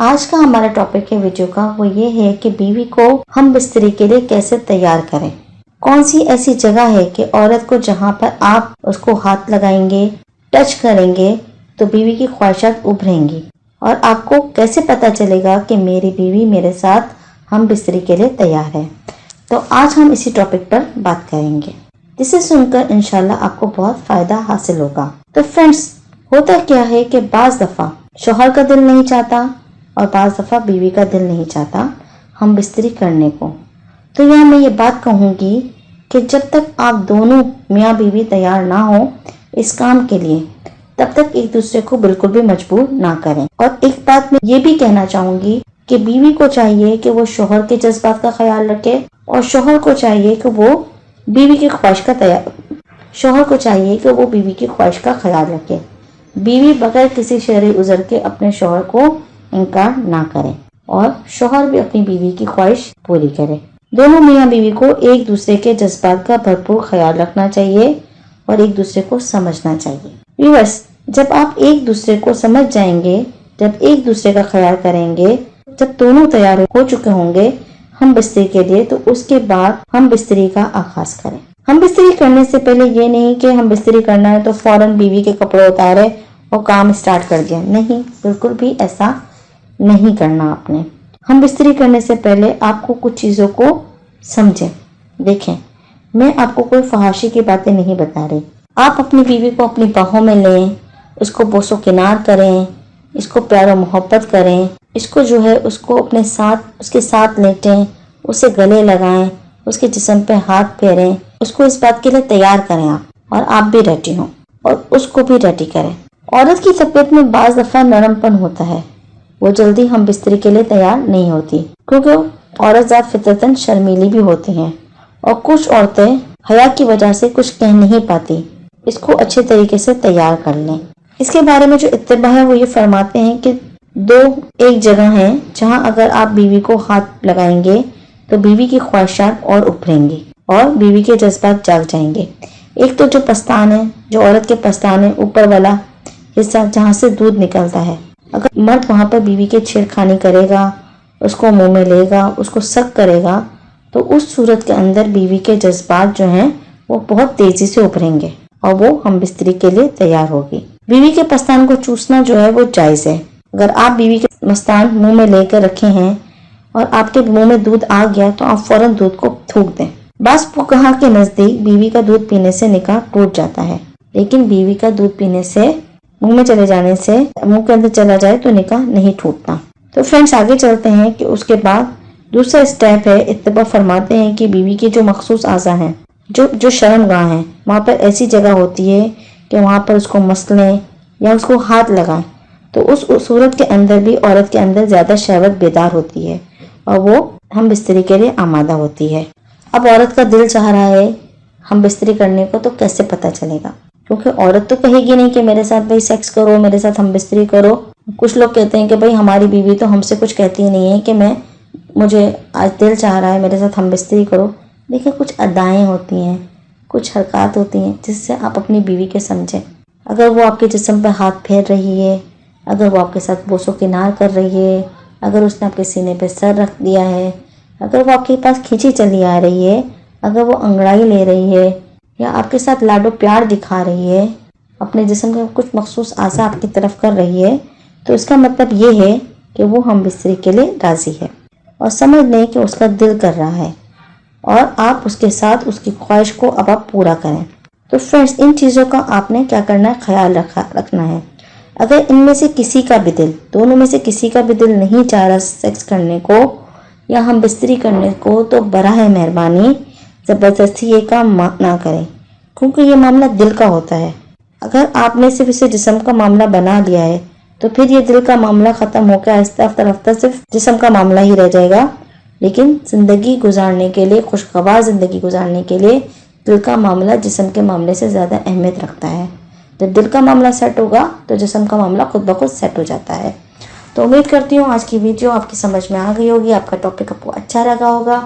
آج کا ہمارا ٹاپک ہے ویڈیو کا وہ یہ ہے کہ بیوی کو ہم بستری کے لیے کیسے تیار کریں. کون سی ایسی جگہ ہے کہ عورت کو جہاں پر آپ اس کو ہاتھ لگائیں گے، ٹچ کریں گے تو بیوی کی خواہشات ابھریں گی، اور آپ کو کیسے پتا چلے گا کہ میری بیوی میرے ساتھ ہم بستری کے لیے تیار ہے. تو آج ہم اسی ٹاپک پر بات کریں گے، جسے سن کر انشاءاللہ آپ کو بہت فائدہ حاصل ہوگا. تو فرینڈس، ہوتا کیا ہے کہ بعض دفعہ شوہر کا دل نہیں چاہتا اور بعض دفعہ بیوی کا دل نہیں چاہتا ہم بستری کرنے کو. تو یہاں میں یہ بات کہوں گی کہ جب تک آپ دونوں میاں بیوی تیار نہ ہو اس کام کے لیے، تب تک ایک دوسرے کو بالکل بھی مجبور نہ کریں. اور ایک بات میں یہ بھی کہنا چاہوں گی کہ بیوی کو چاہیے کہ وہ شوہر کے جذبات کا خیال رکھے، اور شوہر کو چاہیے کہ وہ بیوی کی خواہش کا خیال رکھے. بیوی بغیر کسی شرعی عذر کے اپنے شوہر کو انکار نہ کرے، اور شوہر بھی اپنی بیوی کی خواہش پوری کرے. دونوں میاں بیوی کو ایک دوسرے کے جذبات کا بھرپور خیال رکھنا چاہیے اور ایک دوسرے کو سمجھنا چاہیے. ویورز، جب آپ ایک دوسرے کو سمجھ جائیں گے، جب ایک دوسرے کا خیال کریں گے، جب دونوں تیار ہو چکے ہوں گے ہم بستری کے لیے، تو اس کے بعد ہم بستری کا آغاز کریں. ہم بستری کرنے سے پہلے یہ نہیں کہ ہم بستری کرنا ہے تو فوراً بیوی کے کپڑے اتارے اور کام اسٹارٹ کر دیا. نہیں، بالکل بھی ایسا نہیں کرنا آپ نے. ہم بستری کرنے سے پہلے آپ کو کچھ چیزوں کو سمجھیں. دیکھیں، میں آپ کو کوئی فحاشی کی باتیں نہیں بتا رہی. آپ اپنی بیوی کو اپنی باہوں میں لیں، اس کو بوس و کنار کریں، اس کو پیار و محبت کریں، اس کو اپنے ساتھ، اس کے ساتھ لیٹیں، اسے گلے لگائیں، اس کے جسم پہ ہاتھ پھیریں، اس کو اس بات کے لیے تیار کریں آپ، اور آپ بھی ریڈی ہوں اور اس کو بھی ریڈی کریں. عورت کی طبیعت میں بعض دفعہ نرم پن ہوتا ہے، وہ جلدی ہم بستری کے لیے تیار نہیں ہوتی، کیونکہ عورت ذات فطرتاً شرمیلی بھی ہوتی ہیں، اور کچھ عورتیں حیا کی وجہ سے کچھ کہہ نہیں پاتی. اس کو اچھے طریقے سے تیار کر لیں. اس کے بارے میں جو اتباع ہے وہ یہ فرماتے ہیں کہ دو ایک جگہ ہیں جہاں اگر آپ بیوی کو ہاتھ لگائیں گے تو بیوی کی خواہشات اور ابھریں گی اور بیوی کے جذبات جاگ جائیں گے. ایک تو جو پستان ہے، جو عورت کے پستان ہے، اوپر والا حصہ جہاں سے دودھ نکلتا ہے، اگر مرد وہاں پر بیوی کے چھیڑخانی کرے گا، اس کو منہ میں لے گا، اس کو سک کرے گا، تو اس صورت کے اندر بیوی کے جذبات جو ہیں وہ بہت تیزی سے ابھریں گے اور وہ ہم بستری کے لیے تیار ہوگی. بیوی کے پستان کو چوسنا جو ہے وہ جائز ہے. اگر آپ بیوی کے پستان منہ میں لے کر رکھے ہیں اور آپ کے منہ میں دودھ آ گیا تو آپ فوراً دودھ کو تھوک دیں. بعض فقہا کے نزدیک بیوی کا دودھ پینے سے نکاح ٹوٹ جاتا ہے، لیکن بیوی کا دودھ پینے سے منہ میں چلے جانے سے، منہ کے اندر چلا جائے تو نکاح نہیں ٹوٹتا. تو فرینڈس، آگے چلتے ہیں کہ اس کے بعد دوسرا اسٹیپ ہے. اتباع فرماتے ہیں کہ بیوی کی جو مخصوص اعضاء ہیں، جو شرم گاہ ہیں، وہاں پر ایسی جگہ ہوتی ہے کہ وہاں پر اس کو مسلیں یا اس کو ہاتھ لگائیں، تو اس صورت کے اندر بھی عورت کے اندر زیادہ شہوت بیدار ہوتی ہے اور وہ ہم بستری کے لیے آمادہ ہوتی ہے. اب عورت کا دل چاہ رہا ہے ہم بستری کرنے کو، تو کیسے پتہ چلے گا؟ کیونکہ عورت تو کہے گی نہیں کہ میرے ساتھ بھائی سیکس کرو، میرے ساتھ ہم بستری کرو. کچھ لوگ کہتے ہیں کہ بھائی ہماری بیوی تو ہم سے کچھ کہتی نہیں ہے کہ مجھے آج دل چاہ رہا ہے میرے ساتھ ہم بستری کرو. دیکھیں، کچھ ادائیں ہوتی ہیں، کچھ حرکات ہوتی ہیں جس سے آپ اپنی بیوی کے سمجھیں. اگر وہ آپ کے جسم پہ ہاتھ پھیر رہی ہے، اگر وہ آپ کے ساتھ بوس و کنار کر رہی ہے، اگر اس نے آپ کے سینے پہ سر رکھ دیا ہے، اگر وہ آپ کے پاس کھینچی چلی آ رہی ہے، اگر وہ انگڑائی لے رہی ہے یا آپ کے ساتھ لاڈو پیار دکھا رہی ہے، اپنے جسم کے کچھ مخصوص اعضاء آپ کی طرف کر رہی ہے، تو اس کا مطلب یہ ہے کہ وہ ہم بستری کے لیے راضی ہے. اور سمجھ لیں کہ اس کا دل کر رہا ہے اور آپ اس کے ساتھ اس کی خواہش کو اب آپ پورا کریں. تو فرینڈس، ان چیزوں کا آپ نے کیا کرنا ہے، خیال رکھنا ہے. اگر ان میں سے کسی کا بھی دل، دونوں میں سے کسی کا بھی دل نہیں چاہ رہا سیکس کرنے کو یا ہم بستری کرنے کو، تو براہ مہربانی زبردستی یہ کام نہ کریں، کیونکہ یہ معاملہ دل کا ہوتا ہے. اگر آپ نے صرف اسے جسم کا معاملہ بنا لیا ہے تو پھر یہ دل کا معاملہ ختم ہو کے آہستہ آہستہ صرف جسم کا معاملہ ہی رہ جائے گا. لیکن زندگی گزارنے کے لیے، خوشگوار زندگی گزارنے کے لیے دل کا معاملہ جسم کے معاملے سے زیادہ اہمیت رکھتا ہے. جب دل کا معاملہ سیٹ ہوگا تو جسم کا معاملہ خود بخود سیٹ ہو جاتا ہے. تو امید کرتی ہوں آج کی ویڈیو آپ کی سمجھ میں آ گئی ہوگی، آپ کا ٹاپک آپ کو اچھا لگا ہوگا.